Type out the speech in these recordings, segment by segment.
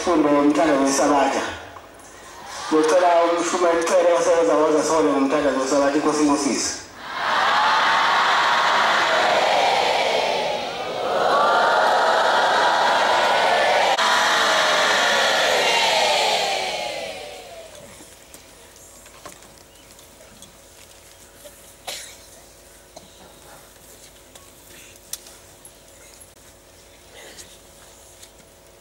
isifundo umthandazo wesabatha. Ngicela umshumayeli osebenza waza sole ngomthandazo wesabatha inkosi ngosisi.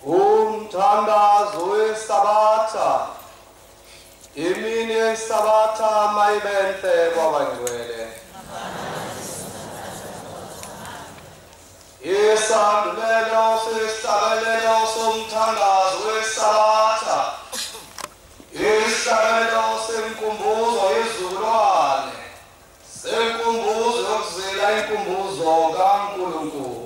Umthandazo wesabatha imini yesabatha mayibenhle kwabangcwele. Isandulelo sesihlabelelo somthandazo wesabatha, isihlabelelo senkumbuzo yezizukulwane, senkumbuzo yokuzila inkumbuzo kaNkulunkulu.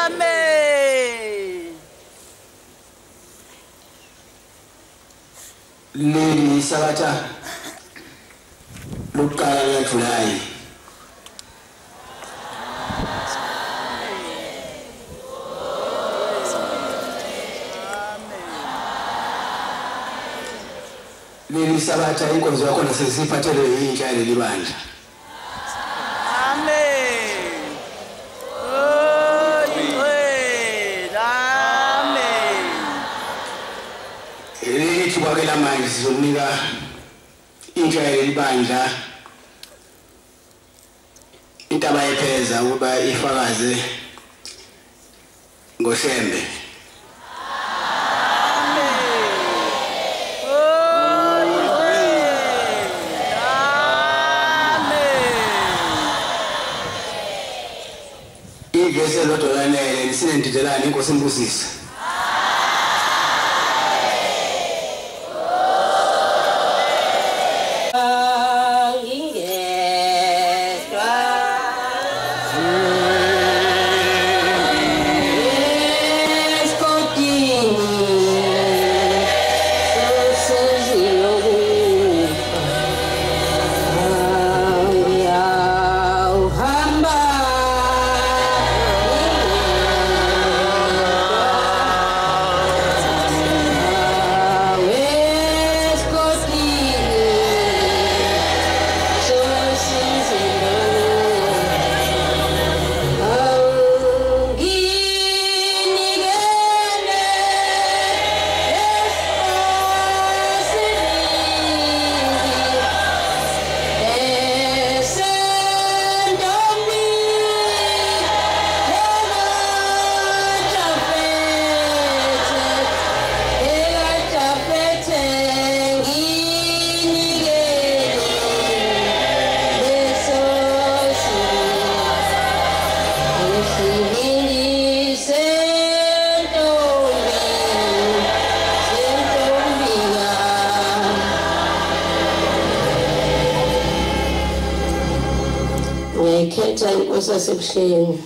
Amen. Leli sabatha lokuqala likaJulayi leli sabatha inkonzo yakho nasesiphathele yintsha leli bandla. Amen. Amen. Elithi kwakela manje sizonika intsha leli bandla intaba yepheza ukuba ifakaze ngoshembe. Igese lodolane lisinendidelana inkosi imbusisa. Inkosi yasebuhleni.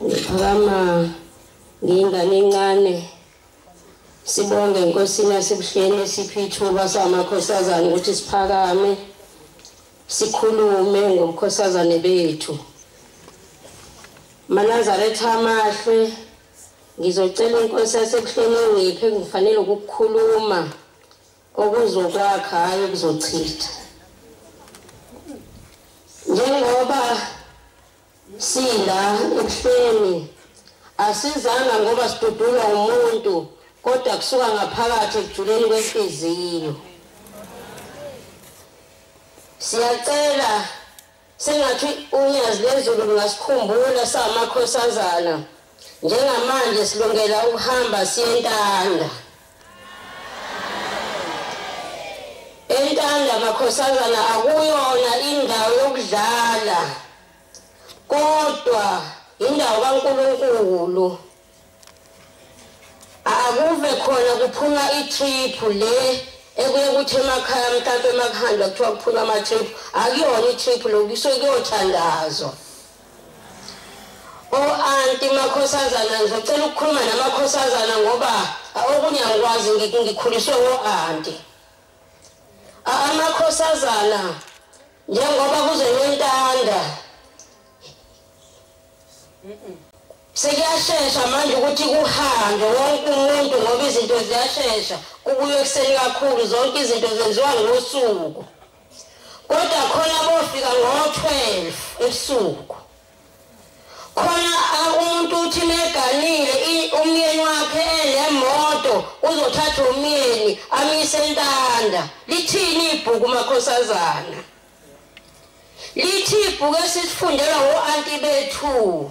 Ngiphakama ngingane encane. Sibonge inkosini yasebuhleni esiphi ithuba samakhosazana ukuthi siphakame sikhulume ngomkhosazane bethu. Manazaretha amahle ngizocela inkosi yasebuhleni ngiphe ngifanele ukukhuluma okuzokwakha hayi kuzochitha. Njengoba sila ebuhleni asizanga ngoba sidudulwa umuntu kodwa kusuka ngaphakathi ekujuleni kwenhliziyo. Siyacela sengathi unyazi lezulu lungasikhumbula samakhosazana njengamanje silungela ukuhamba siyentanda. Entanda makhosazana akuyona indawo yokudlala kodwa indawo kaNkulunkulu. Akuve khona kuphuma itrip le ekuye kuthi emakhaya mhlawumbe emakhanda kuthiwa kuphuma ama-trip. Akuyona itrip lokusuke kuyothandazwa. Anti makhosazana ngizocela ukukhuluma namakhosazana ngoba okunye angikwazi ngikhuliswe anti. Amakhosazana njengoba kuzoyentanda sekuyashesha manje ukuthi kuhambe wonke umuntu ngoba izinto ziyashesha kubuye kuseni kakhulu zonke izinto zenziwa ngosuku. Kodwa khona bofika ngo-12 ebusuku. Khona umuntu uthi neganile umyeni wakhe enemoto uzothatha umyeni amise entanda. Lithini ibhuku makhosazana? Lithi ibhuku esifundela o-anti bethu.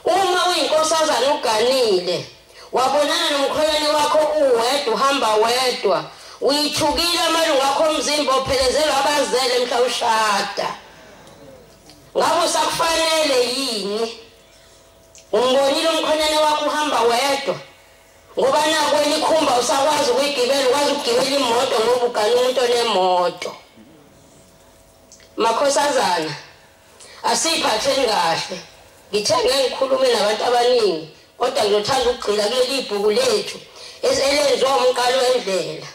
Uma uyinkosazana uganile wabonana nomkhwenyane wakho uwedwa uhamba wedwa uyithukile amalungu akho omzimba ophelezelwa abazele mhla ushada. Ngabe usakufanele yini? Umbonile umkhwenyane wakho uhamba wedwa ngoba naku elikhumba usakwazi ukuyigibela ukwazi ukugibela imoto ngoba ugane umuntu onemoto. Makhosazana asiphatheni kahle. Ngithe ngikhulume nabantu abaningi kodwa ngizothanda ukugxila kuleli ibhuku lethu elenziwa umqalo wendlela.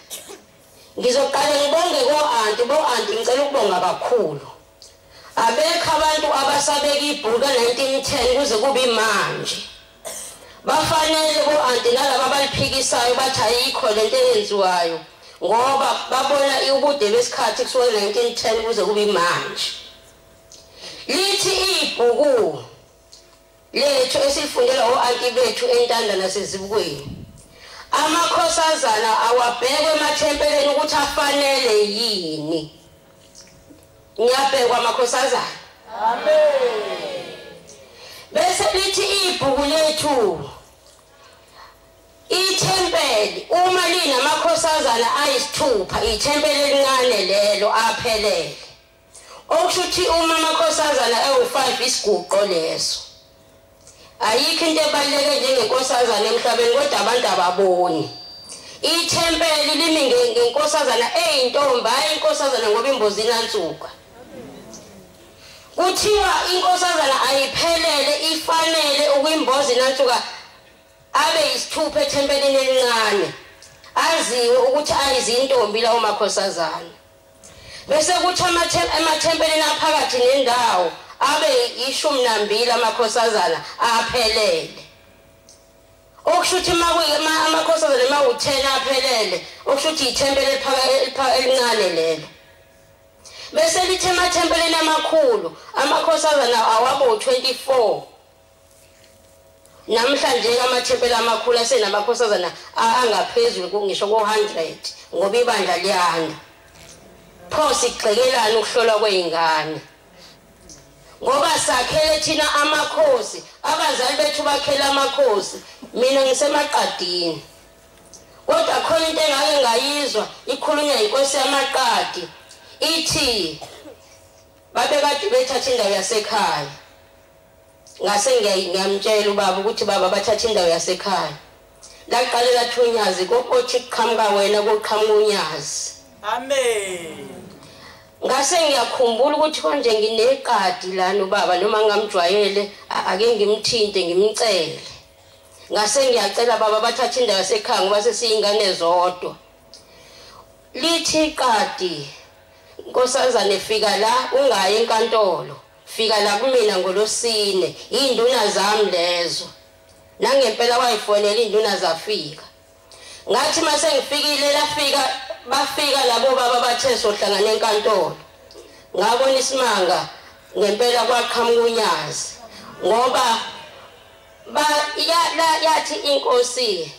Ngizoqala ngibonge bo-anti ngicela ukubonga kakhulu. Abekho abantu abasabeka ibhuku ka-1910 kuze kube manje. Bafanele bo-anti nalabo abaliphikisayo bathi ayikho lento eyenziwayo ngoba babona ubude besikhathi kusuka 1910 kuze kube manje. Lithi ibhuku lethu esifundela o-anti bethu entanda nasezibukweni. Amakhosazana awabhekwe emathempeleni ukuthi afanele yini. Ngiyabhekwa amakhosazana. Amen. Bese lithi ibhuku lethu ithempeli uma linamakhosazana ayisithupha ithempeli elincane lelo aphelele. Okushuthi uma amakhosazana awu5 isiguqo leso. Ayikho into ebaluleke njengenkosazana emhlabeni kodwa abantu ababoni. Ithempeli limi ngenkosazana eyintombi hayi inkosazana ngoba imbozi inansuka. Kuthiwa inkosazana ayiphelele ifanele ukuyimbozi inansuka abe isithupha ethempelini elincane. Aziwe ukuthi ayizintombi lawo makhosazana. Bese kuthi emathempelini aphakathi nendawo abe 12 amakhosazana aphelele. Okushuthi amakhosazana mawu10 aphelele okushuthi ithempeli elincane lelo. Bese lithi emathempelini amakhulu amakhosazana awabo 24. Namhlanje amathempeli amakhulu asenamakhosazana angaphezulu ngisho ko100 ngoba ibandla liyanda. Pho sigxekelana ukuhlolwa kweingane. Ngoba sakhele thina amakhosi abazali bethu bakhela amakhosi mina ngisemaqadini. Kodwa khona into engake ngayizwa ikhulunywa inkosi yamaqadi ithi babekade bethatha indawo yasekhaya. Ngase ngiyamtshela ubaba ukuthi baba bathatha indawo yasekhaya. Laqalela thunyazi kokuthi qhamuka wena koqhamuka unyazi. Amen. ngase ngiyakhumbula ukuthi konje nginekadi lana ubaba noma ngamjwayele ake ngimthinte ngimcele ngase ngiyacela baba bathatha indawo yasekhaya ngoba sesiyingane zodwa lithi ikadi Nkosazane fika la ungayi enkantolo fika la kumina ngolosine induna zami lezo nangempela wayifonela induna zafika ngathi mase ngifikile bafika labo baba bathe sohlangana enkantolo ngabona isimanga ngempela kwaqhamuka unyazi ngoba yathi inkosi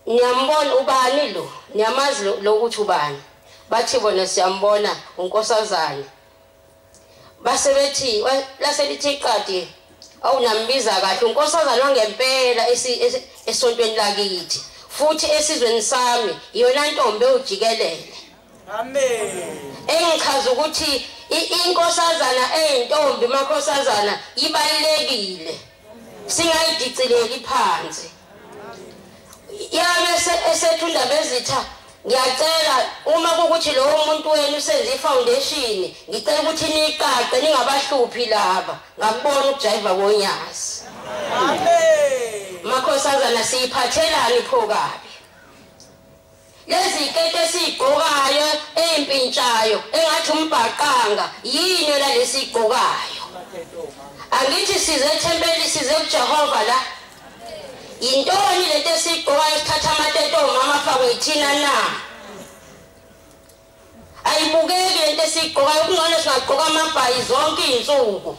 niyambona ubani lo niyamazi lokuthi ubani bathi bona siyambona unkosazane base bethi laselithi iqadi awunambiza kahle unkosazane wangempela esontweni lakithi futhi esizweni sami iyona ntombi ejikelele Amen. engichaza ukuthi inkosazana eyintombi makhosazana ibalekile singayidicileli phansi yabe esethunda bezitha ngiyacela uma ukuthi lo muntu wenu usenze ifoundation ngicela ukuthi niqaqe ningabahluphi laba ngakubona ukujiva konyazi Amen. makhosazana siyiphathelani pho kabi lezi ikete esiyigqokayo empintshayo engathi umbhaqanga yini lalesi igqokayo angithi size ethempeli size kuJehova la intoni lento esiyigqokayo isithatha amateto mama afakwe ithina na ayibukeki lento esiyigqokayo kungcono singagqoka amabhayi zonke izinsuku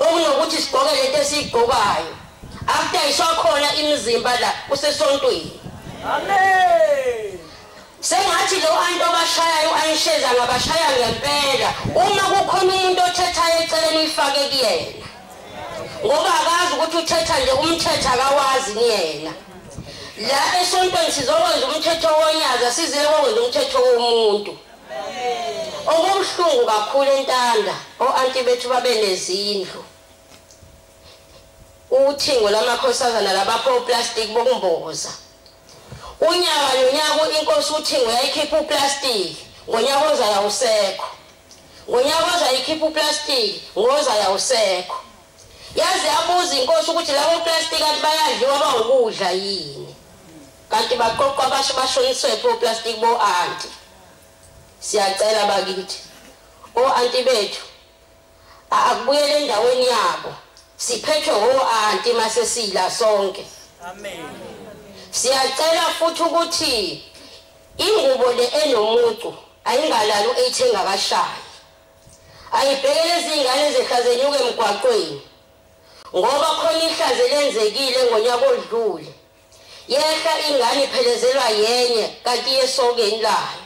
okunokuthi sigqoke lento esiyigqokayo after ishakhona imizimba la usesontweni Amen. sengathi lo anto abashayayo ayisheza ngabashaya ngempela uma kukhona umuntu othethayo eceleni uyifake kuyena ngoba akazi ukuthi uthetha nje umthetho akawazi niyena la esontweni sizokwenza umthetho wonyaza sizele ukwenza umthetho womuntu okubuhlungu kakhulu entanda oanti bethu babe nezindlu uthingo lamakhosazana labapho plastic bokumboza unyaka nonyaka inkosi uthingo yayikhipha uplastic ngonyaka oza yawusekho ngonyaka oza yikhipha uplastic ngoza yawusekho yazi yabuza inkosi ukuthi labo plastic athi bayadliwa bawukudla yini kanti baqoqwa bashoniswe pho plastic bo anti siyacela bakithi anti bethu akubuyele endaweni yabo siphethwe anti mase sila sonke Amen. siyacela futhi ukuthi ingubo le enomuntu ayingalalo eyithenga kashayi ayibhekele izingane ezihlazenyuke emgwaqweni ngoba khona ihlaze lenzekile ngonyaka odlule yehla ingane iphelezelwa yenye kanti yesokeni layo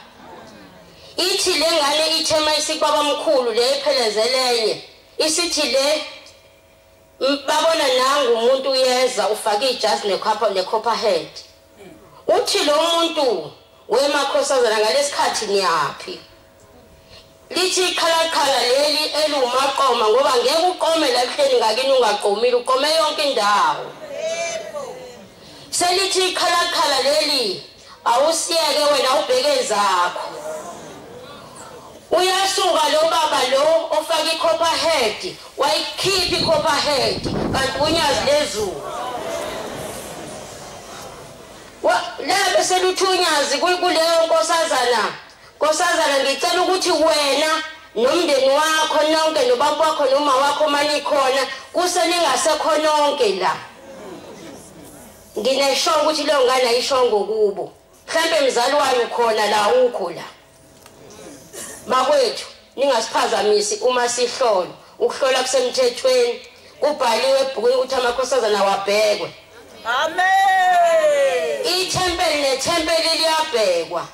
ithi le ngane ithema isikwabamkhulu le iphelezelenye isithi le babona nangu umuntu uyeza ufake ijazi necopperhead uthi lo muntu wemakhosazana ngalesikhathi niyaphi lithi ikhalakhala leli elumaqoma ngoba ngeke uqome la kuhleni ngakini ungaqomile uqome yonke indawo selithi ikhalakhala leli awusiyeke wena ubheke zakho uyasuka lo baba lo ofaka icopperhead wayikhipha icopperhead kanti unyazi lezulu la bese luthunyazi kuleyo nkosazana ngicela ukuthi wena nomndeni wakho nonke nobaba wakho noma wakho manje khona kuseningasekho nonke la ngineshongo ukuthi leyo ngane ayishongo kubo mhlambe mzali wayo khona la ukho la makwethu ningasiphazamisi uma sihlola ukuhlola kusemthethweni kubhaliwe ebhukwini ukuthi amakhosazana wabhekwe Amen. ithempeli nethempeli liyabhekwa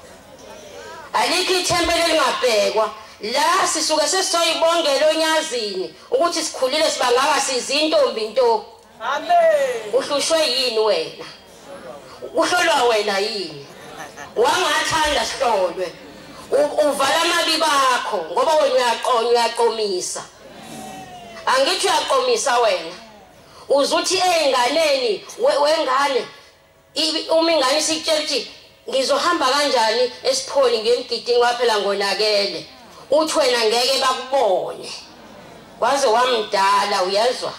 alikho ithempeli elingabhekwa la sisuke sesizoyibongela onyazini ukuthi sikhulile sibangaka sizintombi nto Amen. uhlushwe yini wena uhlolwa wena yini wangathanda sihlolwe uvala amabiba akho ngoba wena uyaqomisa angithi uyaqomisa wena uzuthi enganeni wengane uma ingane isikutshela ukuthi ngizohamba kanjani esipholi ngemgidini waphela ngonakele uthi wena ngeke bakubone waze wamdala uyezwa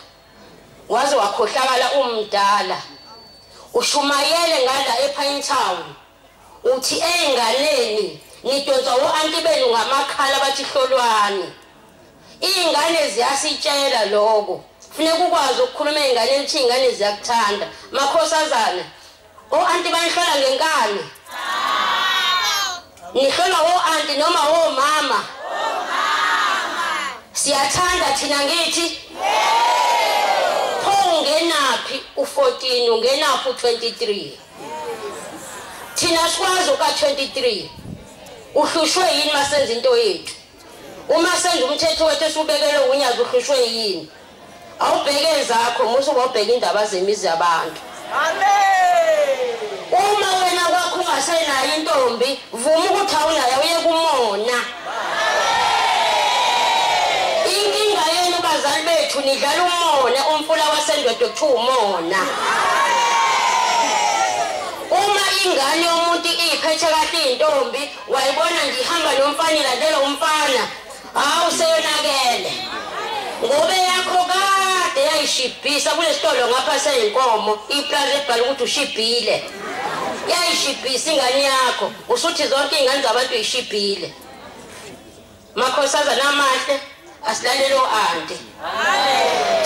waze wakhohlakala umdala ushumayele ngala ePinetown uthi enganeni nidonsa uanti benu ngamakhala bathi hlolwani ingane ziyasitshela lokho kufanele ukwazi ukukhuluma einganeni ukuthi ingane ziyakuthanda makhosazana oanti bayihlola ngenkani nihlola oanti noma omama siyathanda thina ngithi pho ungenaphi u14 ungenaphi u23 thina sikwazi uka23 uhlushwe yini masenza into yethu uma senza umthetho wethu esubekele unyazi uhlushwe yini awubheke zakho musu ubheka indaba zemizi yabantu amen uma wena kwakho ungasenayo intombi vuma ukuthi awunayo uye kumona inkinga yenu bazali bethu nidlala umona umfula wasendoda kuthiwa umona uma ingane yomuntu iphethe kahle intombi wayibona nje ihamba nomfana ilandela umfana hawu seyonakele ngobe yakho kade yayishibhisa kulesitolo ngapha seyinkomo iplaza ebhala ukuthi ushibhile yayishibhisa ingane yakho usuthi zonke ingane zabantu ishibhile makhosazana amahle asilalele oanti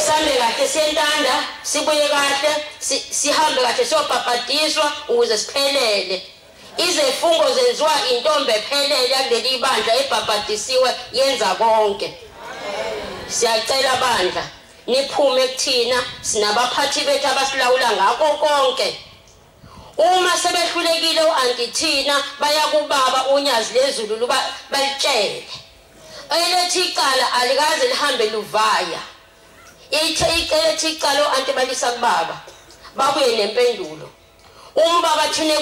sambe kahle siyentanda sibuye kahle sihambe kahle siyobhabhadiswa ukuze siphelele izefungo zenziwa intombi ephelele kuleli bandla ebhabhadisiwe yenza konke siyacela bandla niphume kuthina sinabaphathi bethu abasilawula ngako konke uma sebehlulekile uanti thina bayakubaba unyazi lezulu balitshele elethi icala alikaze lihambe luvaya ithi icala uanti balisa kubaba babuye nempendulo uma baba thina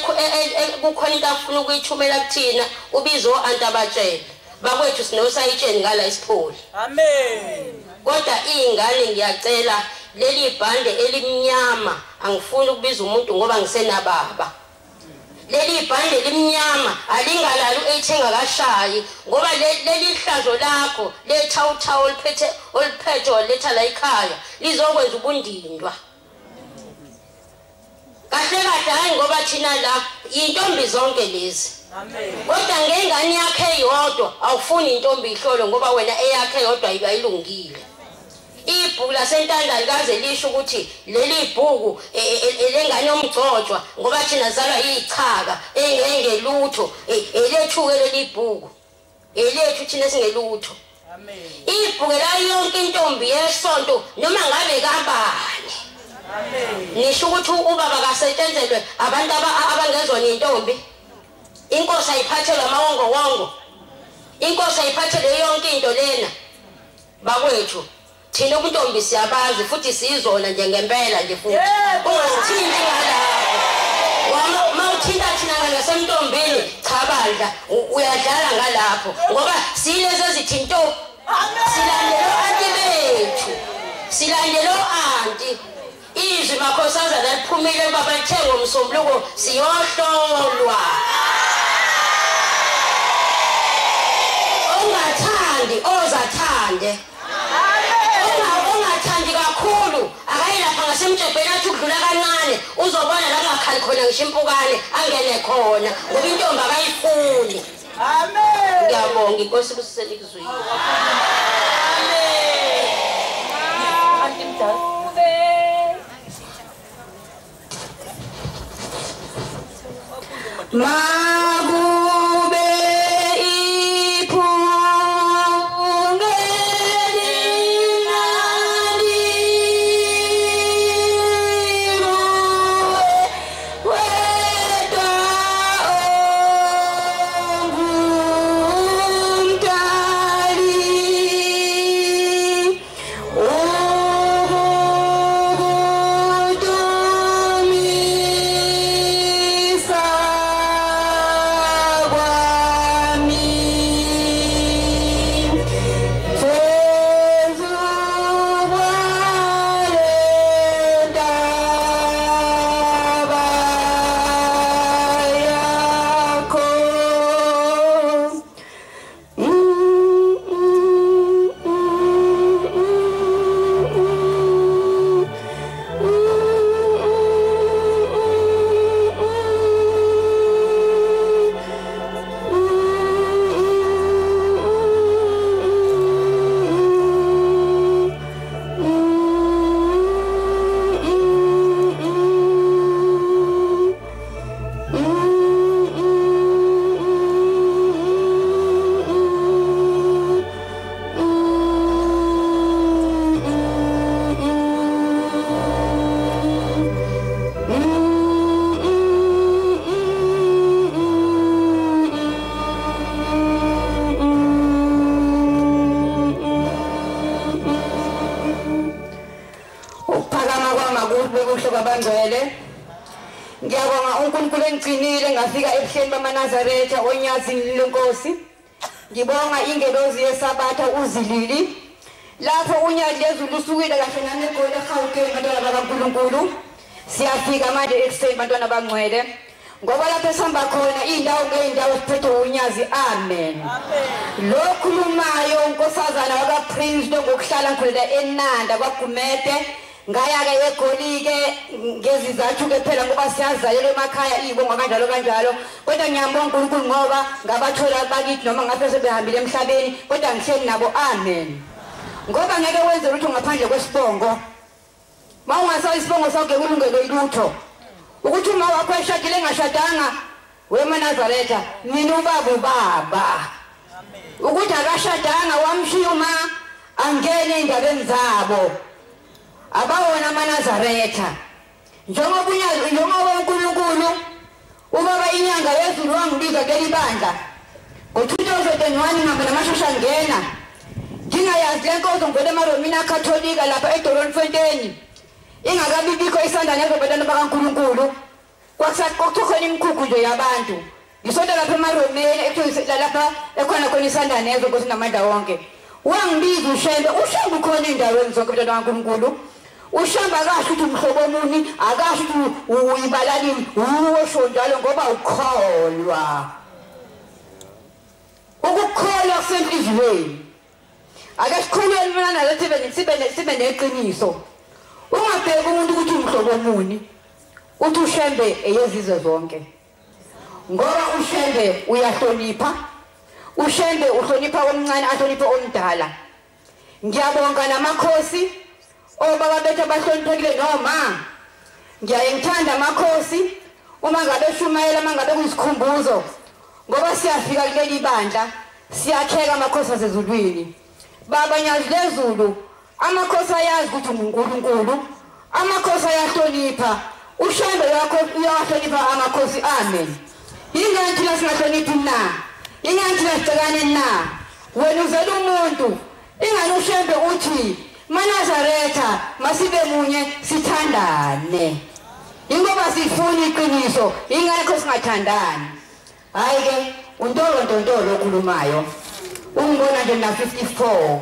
kukhona into afuna ukuyithumela kuthina ubizo uanti abatshele bakwethu sinosayitsheni ngala isipholi amen kodwa ingane ngiyacela leli bhande elimnyama angifuni ukubiza umuntu ngoba ngisenababa leli bhande limnyama alingalalo ethenga kashayi ngoba leli hlazo lakho lethawuthawu oliphethe waletha la ekhaya lizokwenza ubundindwa kahle kahle hayi ngoba thina la intombi zonke lezi amen kodwa ngengane yakhe yodwa awufuni intombi ihlolo ngoba wena eyakhe yodwa ayilungile ibhuku lasentanda likaze lisho ukuthi leli bhuku elengane yomgcojwa ngoba thina zalwa yichaka engelutho elethuke leli bhuku elethu thina singelutho amen ibhuku la yonke intombi yesonto noma ngabe kabani amen nisho ukuthi ubaba kasetshenzelwe abantu abangezona intombi inkosi ayiphathelwa amawongo inkosi ayiphathele yonke into lena bakwethu thina ubuntombi siyabazi futhi sizona nje ngempela nje futhi ungasithinti ngalapho mawuthinta thina ngasemntombini cha bandla uyadlala ngalapho ngoba silezi ezithinto silandela anti bethu silandela anti izwi makhosazana liphumile baba lithenga umsombuluko siyohlolwa ungathandi ozathande ungathandi kakhulu akayilapha ngasemjebheni athi udlula kancane uzobona la ngakhali khona ngisho impukane angene khona ngoba intombi akayifuni amen ngiyabonga inkosi kusisele kuzwini anti mdala Magube ngiqinile ngafika ebuhleni bamaNazaretha onyazini lenkosi. Ngibonga ingelozi yesabatha uZilili. Lapho unyaka lezulu usukile kahle naneGoli eGauteng bantwana bakaNkulunkulu. Siyafika manje ekuseni bantwana bangcwele. Ngoba lapho esihamba khona indawo ngeindawo siphethe unyazi. Amen. Lo khulumayo unkosazana wakaPrince ngokuhlala ngikholela eNanda kwaGumede. Ngaya-ke eGoli-ke ngezizathu ke phela ngoba siyazalelwa emakhaya ibonga kanjalo kodwa ngiyambonga uNkulunkulu ngoba ngabathola bakithi noma ngabe sebehambile emhlabeni kodwa ngihleli nabo. Amen. Ngoba ngeke wenze lutho ngaphandle kwesibongo. Mawungasayi isibongo sakho kulungelo ilutho. Ukuthi uma wakho eshadile engashadanga weManazaretha mina ubaba. Ukuthi akashadanga wamshiya uma angene endabeni zabo. Abawona amaNazaretha. Njengoba uNkulunkulu ubaba inyanga yezulu wangibiza kuleli bandla. Ngo-2001 ngihamba namashosha ngena. Ngingayazi le nkonzo ngivele emaromini akatholika lapha eDoronfontein. Ingakabibikho isandla nezo bantwana bakaNkulunkulu. Kwakukhona imikhukhu nje yabantu. Ngisonto lapha emaromini ekuthiwa lapha ekhona isandla nezo Nkosi namandla wonke. Wangibiza uShembe ukhona endaweni zonke bantwana bakaNkulunkulu. Ushamba kahle ukuthi umhlobo omuni akasho ukuthi uyibalalini usho njalo ngoba ukholwa. Ukukholwa kusenhliziyweni. Ake sikhulele mina nathi sibe neqiniso. Ungabheka umuntu ukuthi umhlobo omuni. Uthi uShembe eyezizwe zonke. Ngoba uShembe uyahlonipha. uShembe uhlonipha omncane ahlonipha omdala. Ngiyabonga namakhosi obaba bethu abahloniphekile noma ngiyaye ngithanda amakhosi uma ngabe shumayela mangabe kuyisikhumbuzo ngoba siyafika kuleli bandla siyakheka amakhosi asezulwini. Baba nyazi lezulu amakhosi ayazi ukuthi uNkulunkulu, amakhosi ayahlonipha. uShembe yakho uyahlonipha amakhosi. Amen. Ingani thina singahloniphi na? Ingani thina sicekane na? Wena uzela umuntu ingani uShembe uthi Manazaretha masibe munye sithandane. Ingoba sifuna iqiniso ingakho singathandani. Hayi ke uNtolo okhulumayo. Ungibona nje na 54.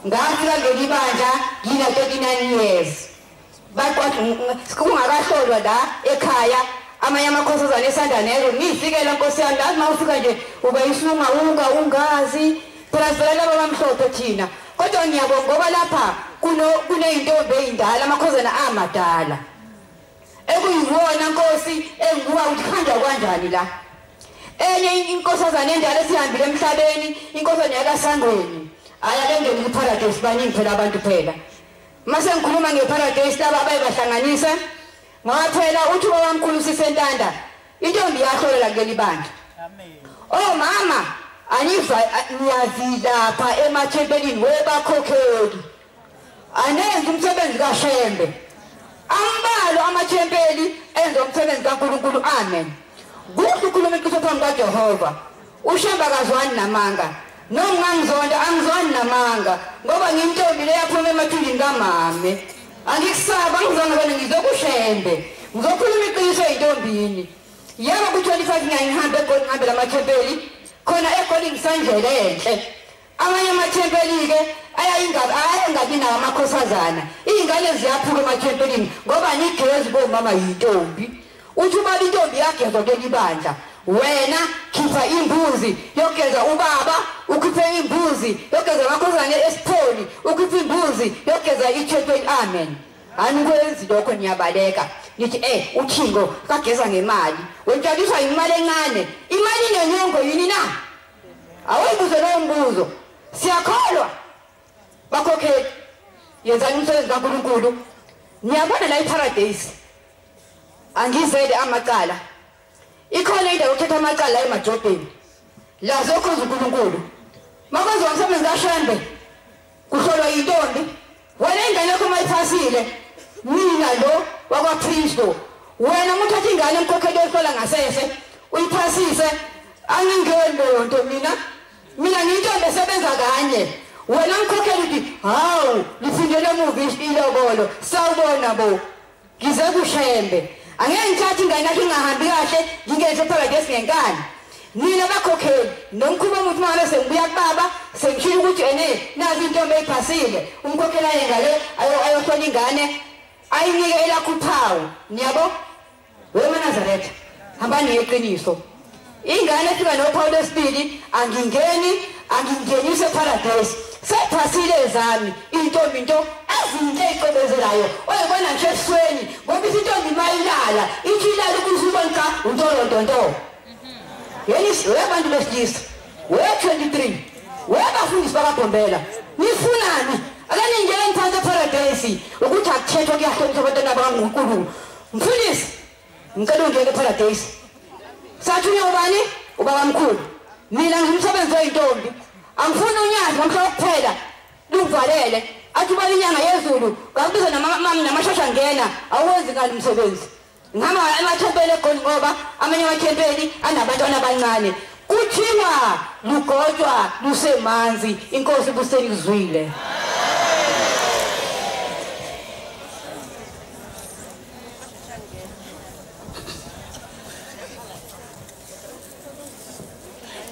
Ngafika ngeli bandla ngina 39 years. Bakwathi kungakahlolwa la ekhaya amanye amakhosazana esandanezo ngifikela Nkosi yami lazi mawufika nje uba isunga ungazi phela vele laba bamhlophe thina. Kodwa ngiyabonga ngoba lapha kuneyintombi ezindala amakhosana amadala. Ekuyiwona Nkosi enguwa uthanda kanjani la. Enye inkosazana endala esihambile emhlabeni inkosazana yakaSangweni. Ayakengeni kuParadise baningi phela abantu phela. Mase ngikhuluma ngeParadise laba bayibahlanganisa. Ngaphela uthi bawamkhulu sisentanda. Intombi yahlolela kuleli bandla. Amen. Oh mama aniva niyazilapha emathempelini webakhokheli. Anenze umsebenzi kaShembe. Ambalo amathempeli enza umsebenzi kaNkulunkulu. Amen. Kuhle ukhuluma iqiniso phambi kaJehova. uShembe akazwani namanga. Noma ngizonda angizwani namanga ngoba ngiyintombi leyaphuma emathunjini kamame. Angikusaba ngizona bona ngizokuShembe. Ngizokhuluma iqiniso eyintombini. Yaba ku25 nyanga ngihambe eGoli ngihambe lamathempeli khona eGoli ngisandlela enhle. Amanye amathempeli ke ayengabi nawo amakhosazana. Izingane ziyaphuka emathempelini ngoba ngigezi bomama yintombi. Uthi ubaba intombi yagezwa kuleli bandla. Wena khipha imbuzi yogeza ubaba, ukhiphe imbuzi yogeza amakhosana esipholi, ukhiphe imbuzi yogeza ithempeli. Amen. Anikwenzi lokho niyabaleka. Nithi uThingo kageza ngemali. Wentshaliswa imali encane. Imali nenyongo yini na? Awayibuze lo mbuzo. Siyakholwa. Bakhokheli. Yenzani umsebenzi kaNkulunkulu. Niyabona la eParadise. Angizele amaqala. Ikhona indawo ukhetha amaqala emajobheni. La zokhuza uNkulunkulu. Makwenziwa umsebenzi kaShembe. Kuhlolwa intombi. Wena ingane yakho mayiphasile. Mina lo wakwaPrince. Wena muthatha ingane emkhokheli ehlola ngasese. Uyiphasise. Angingeni lonto mina ngiyintombi esebenza kanye. Wena mkhokheli uthi hawu lifindele emuva ilobolo. Sawubona bo. Ngize kuShembe. angeke ngithathe ingane yakhe ingahambi kahle ngingeze eparadise ngenkani nina bakhokheli nomkhuba umuntu manje sengibuya kubaba sengishilo ukuthi nazi intombi ephasile umkhokhela yengale ayofona ingane ayinike elakuphawu niyabo weManazaretha hambani ngeqiniso ingane efika nophawu lesibili angingenise eparadise sephasile zami intombi into azinto eqhubezelayo oyibona nje esweni ngoba intombi mayilala ikhilala ukuzibonka untolontonto yeni webantu besilisa we23 webafundisi bakaBhombela nifunani akaningene ngiphansi eparadise ukuthi akuthethwa kuyahlonishwa abantwana bakaNkulunkulu mfundisi ngicela ungene eparadise sathunywa ubani ubabamkhulu mina ngumsebenzi weintombi angifuni unyazi ngomhlobo kuphela lungivalele athi uba inyanga yezulu kakubiza namashosha ngena awenzi ngalo umsebenzi ngihamba emathempeli eGoli ngoba amanye amathempeli anabantwana abancane kuthiwa lugodwa lusemanzi inkosi buselizwile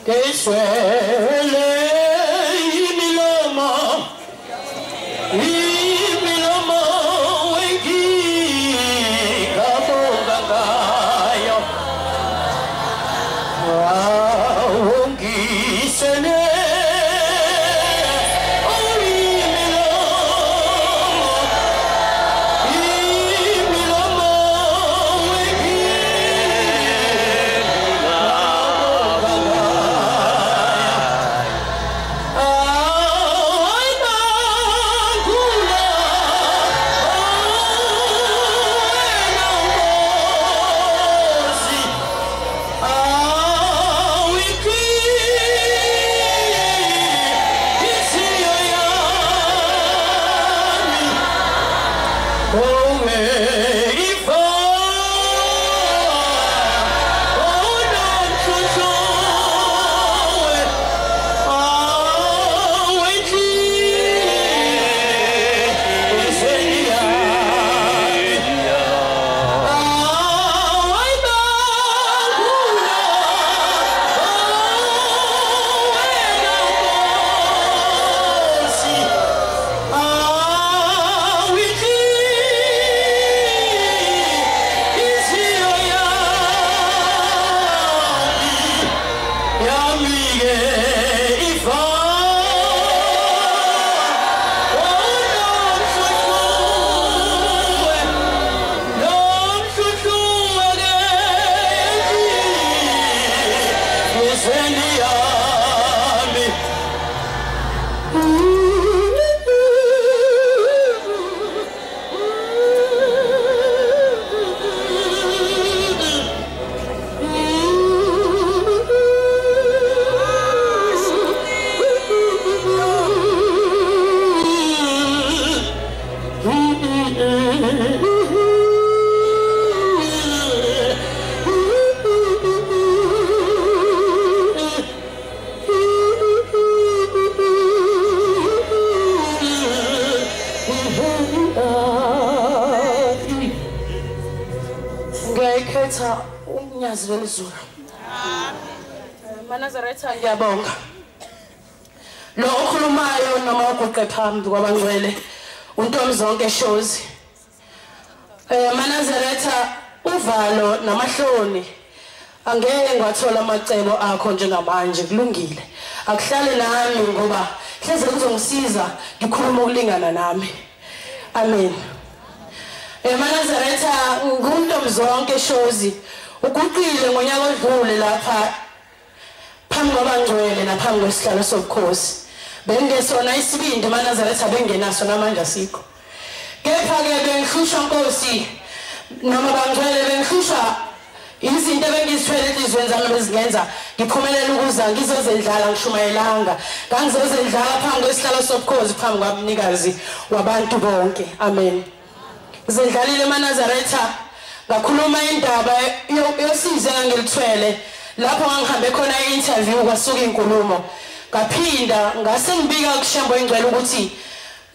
Keswele imilomo wengi kabonga ngayo wongisene ngekhetha umnyazi welizulu Manazaretha ngiyabonga lo okhulumayo noma oguqe phambi kwabangcwele untombi zonke shows Manazaretha uvalo namahloni angeke ngathola amacebo akho njengamanje kulungile akuhlale nami ngoba hleze kuzongisiza ngikhuluma ukulingana nami amen Manazaretha nguntombi zonke shows uguqile ngonyaka odlule lapha phambi kwabangcwele naphambi kwesihlalo sobukhosi bengesona isibindi Manazaretha bengenaso namanje asikho kepha ke bengihlushwa Nkosi noma bangcwele bengihlushwa izinto ebengizithwele ezizweni zami bezingenza ngiphumelela ukuza ngizozendlala ngishumayelanga ngangizozendlala phambi kwesihlalo sobukhosi phambi kwabunikazi wabantu bonke amen zendlalile Manazaretha ngakhuluma indaba yosizo engilithwele lapho ngihambe khona i-interview kwasuka inkulumo ngaphinda ngase ngibika kuShambo eNgcwele ukuthi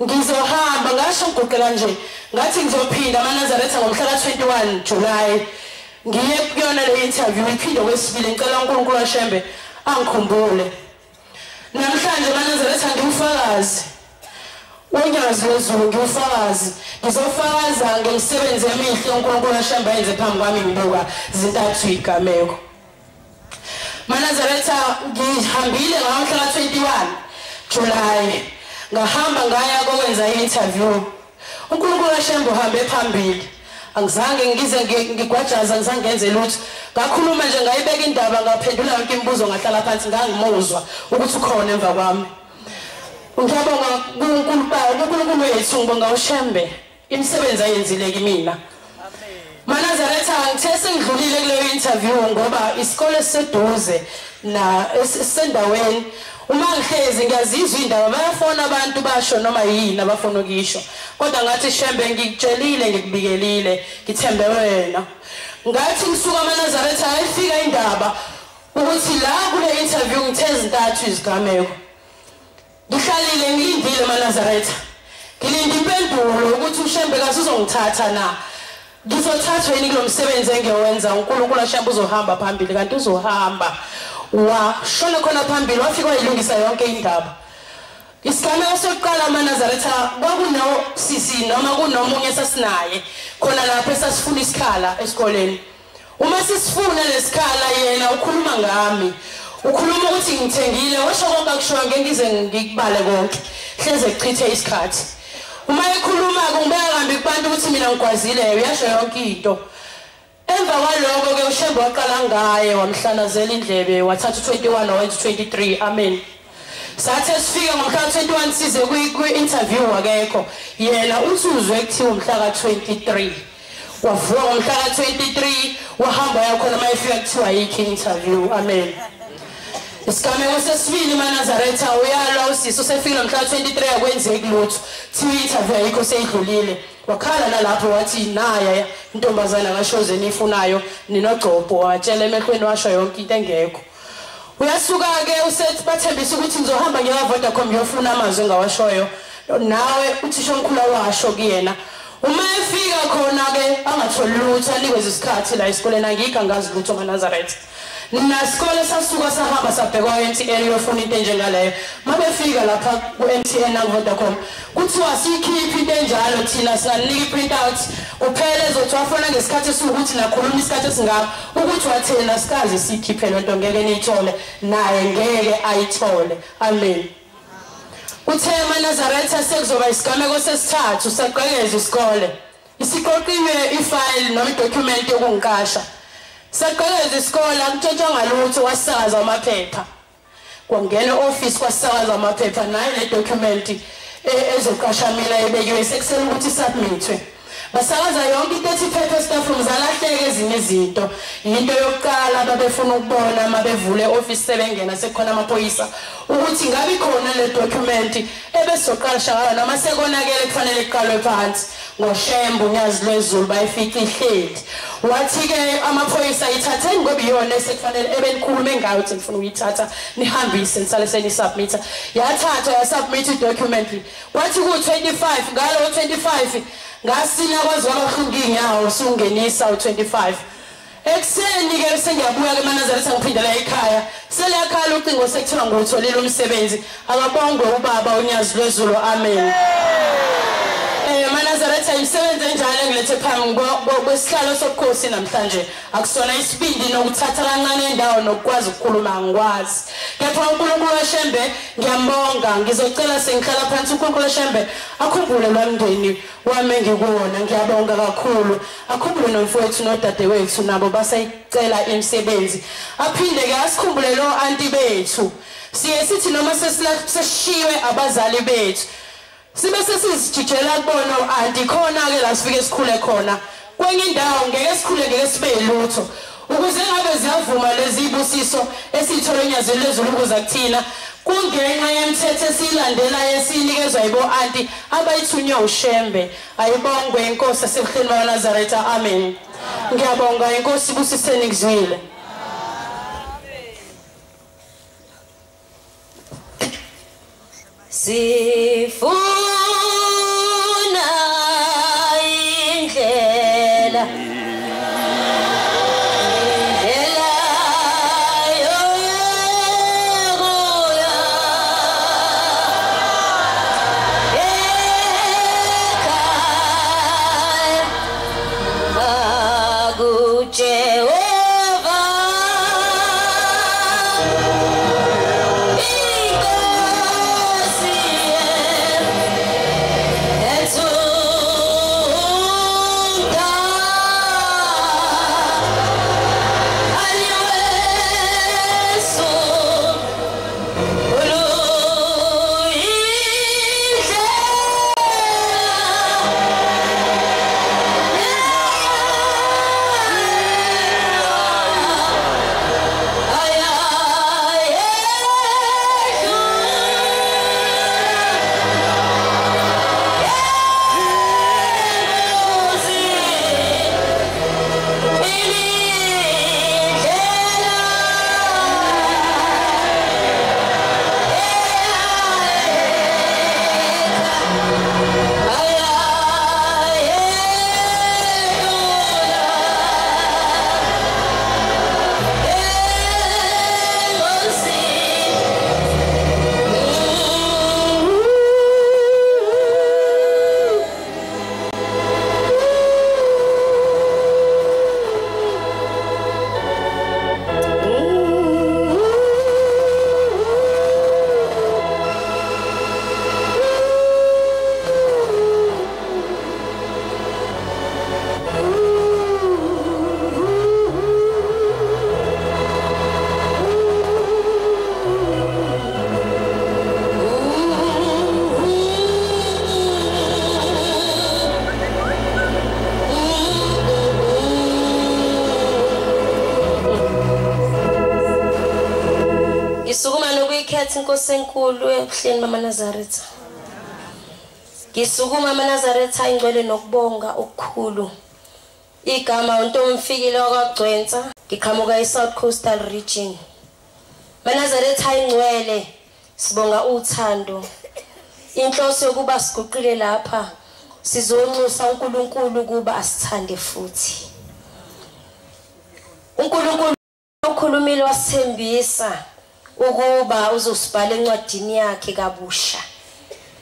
ngizohamba ngasho ngiguqela nje ngathi ngizophinda amaNazaretha ngomhla ka-21 July ngiye kuyona le interview iphinde kwesibili ngicela uNkulunkulu ashembe angikhumbule namhlanje amaNazaretha ngiwufakazi unyazi lwezulu ngiwufakazi ngizofakaza ngemisebenzi emihle uNkulunkulu ashembe yenze phambi kwami ngibuka zintathu igameko amaNazaretha ngihambile ngomhla ka-21 July ngahamba ngaya kokwenza i-interview uNkulunkulu ashembe uhambe phambili angizange ngize ngigwajaza ngizange ngenze lutho ngakhuluma nje ngayibeka indaba ngaphendula yonke imibuzo ngahlala phansi ngangimuzwa ukuthi ukhona emva kwami ngiyabonga uNkulunkulu wethu ngibonga ushembe imisebenzi ayenzile kimina amaNazaretha ngithe sengidlulile kuleyo interview ngoba isikole seduze na sendaweni uma ngihlezi ngiyazizwa indaba bayafona abantu basho noma yini abafona ukisho kodwa ngathi shembe ngikutshelile ngikubikelile ngithembe wena ngathi ngisuka amaNazaretha ayifika indaba ukuthi la kule interview ngithe zintathu izigameko ngihlalile ngilindile amaNazaretha ngilinde impendulo ukuthi ushembe kasuzongithatha na ngizothathwa yini kulo msebenzi engiyowenza uNkulunkulu ashembe uzohamba phambili kanti uzohamba washona khona phambili wafika wayilungisa yonke indaba isigameko sokuqala amaNazaretha kwakuno sisi noma kunomunye sasinaye khona lapho esasifuna isikhala esikoleni uma sisifuna lesikhala yena ukhuluma ngami ukhuluma ukuthi ngithengile washo konke akushoyo ngize ngikubale konke hleze kuchithe isikhathi uma ekhuluma ngibeka kambi kubantu ukuthi mina ngikwazile uyasho yonke into emva kwaloko ke ushembe waqala ngaye wamhlanazela indlebe wathatha 21 nowenza 23 amen sathe sifika ngomhla 21 size kwi-interview akekho yena uthuzwe ekuthiwa umhla ka-23 wavuka ngomhla ka-23 wahamba yakhona uma efika kuthiwa yikho i-interview amen isigameko sesibili amaNazaretha uyalwa usisi usefikile mhla 23 akwenzeki lutho thiwa i-interview ayikho seyidlulile wakhala nalapho wathi naya intombazana kaShoze nifunayo ninogcopho watshela emehlweni washo yonke into engekho uyasuka ke usethi bathembisa ukuthi ngizohamba ngiyaVodacom ngiyofuna amazwi engawashoyo nawe uthisha omkhulu washo kuyena uma efika khona ke angatholi lutho anikwe isikhathi la esikoleni angikho ngazi lutho amaNazaretha nasikole sasuka sahamba sabheka ku-MTN uyofuna into enjengaleyo mabefika lapha ku-MTN naku-Vodacom kuthiwa siyikhiphi into enjalo thina singanika i-print out kuphela ezothi wafona ngesikhathi esiwukuthi nakhuluma isikhathi esingaka ukuthi wathena sikaze siyikhiphe le nto ngeke niyithole naye ngeke ayithole amen uthe amaNazaretha sekuzoba isigameko sesithathu saqhekeza isikole isiqoqiwe ifile noma idocument yokungiqasha saqhekeza isikole akutshotshwanga lutho wasakaza amaphepha kwangena office kwasakaza amaphepha nayo le document ezoqasha mina ebekiwe sekusele ukuthi submitwe basakaza yonke into ethi paper staff room zalahleke ezinye izinto into yokuqala babefuna ukubona mabevule office sebengena sekukhona amaphoyisa ukuthi ngabe khona le document ebesoqasha ngayo noma sekonakele kufanele iqalwe phansi ngoshembe unyazi lwezulu bayifica ihleli wathi ke amaphoyisa ithatheni ngoba iyona esekufanele ebenikhulume ngayo ukuthi ngifuna ukuyithatha nihambise nisale senisubmit yathatha yasubmit idocument kwathi ku-25 ngalo 25 ngasina kwazi abahlunga inyawo sungenisa u25 ekseni ke sengiyabuya ke amaNazaretha ngiphindela ekhaya seliyakhala ucingo sekuthiwa ngutholile umsebenzi akabongwe ubaba unyazi lwezulu amen amaNazaretha imisebenzi enjalo engilethe phambi kwesihlalo sobukhosi namhlanje akusona isibindi nokuthatha kancane indawo nokukwazi ukukhuluma ngikwazi kepha uNkulunkulu weshembe ngiyambonga ngizocela sengihlala phansi uNkulunkulu weshembe akhumbule lwamndeni wami ngikuwona ngiyabonga kakhulu akhumbule nomfowethu nodadewethu nabo basayicela imisebenzi aphinde ke asikhumbule lo anti bethu siye sithi noma sesishiwe abazali bethu sibe sesizijijela kubona anti khona ke la sifike sikhule khona kwenye indawo ngeke sikhule ngeke sibe lutho ukuze ngabe ziyavuma lezi ibusiso esithole enyazweni lezulu ukuza kuthina kungenxa yemithetho esilandela esinikezwa yibo anti abayithunywa ushembe ayibongwe inkosi yasebuhleni bakaNazaretha amen ngiyabonga inkosi ibusiseni ngizwile sifuna Ngisukuma nokuyikhetha inkosi enkulu ebuhleni mama Nazaretha. Ngisukuma mama Nazaretha ingcwele nokubonga okukhulu. Igama uNtomfikile wakwaGcwensa, ngiqhamuka eSouth Coastal Region. Mama Nazaretha ingcwele sibonga uthando. Inhloso yokuba siguqile lapha sizonxusa uNkulunkulu kuba asithande futhi. uNkulunkulu ukhulumile wasithembisa ukuba uzosibhala encwadini yakhe kabusha.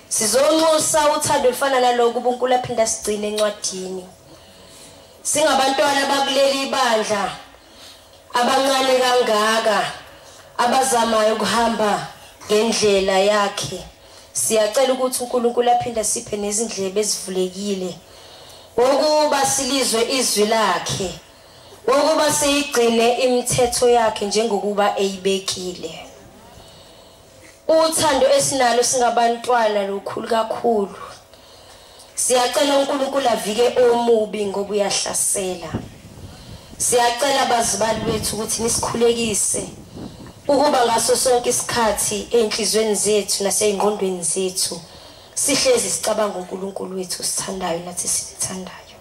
Sizonxusa uthando olufana naloko uNkulunkulu aphinda sigcine encwadini. Singabantwana bakuleli ibandla abancane kangaka abazamayo ukuhamba ngendlela yakhe. Siyacela ukuthi uNkulunkulu aphinda siphe nezindlebe ezivulekile ukuba silizwe izwi lakhe, ukuba siyigcine imithetho yakhe njengokuba eyibekile. Uthando esinalo singabantwana lokhulu kakhulu. Siyacela uNkulunkulu avike omubi ngoba uyahlasela. Siyacela abazibali bethu ukuthi nisikhulekise ukuba ngaso sonke isikhathi enhlizweni zethu nasengqondweni zethu sihlezi sicabanga uNkulunkulu wethu sithandayo nathi sithandayo.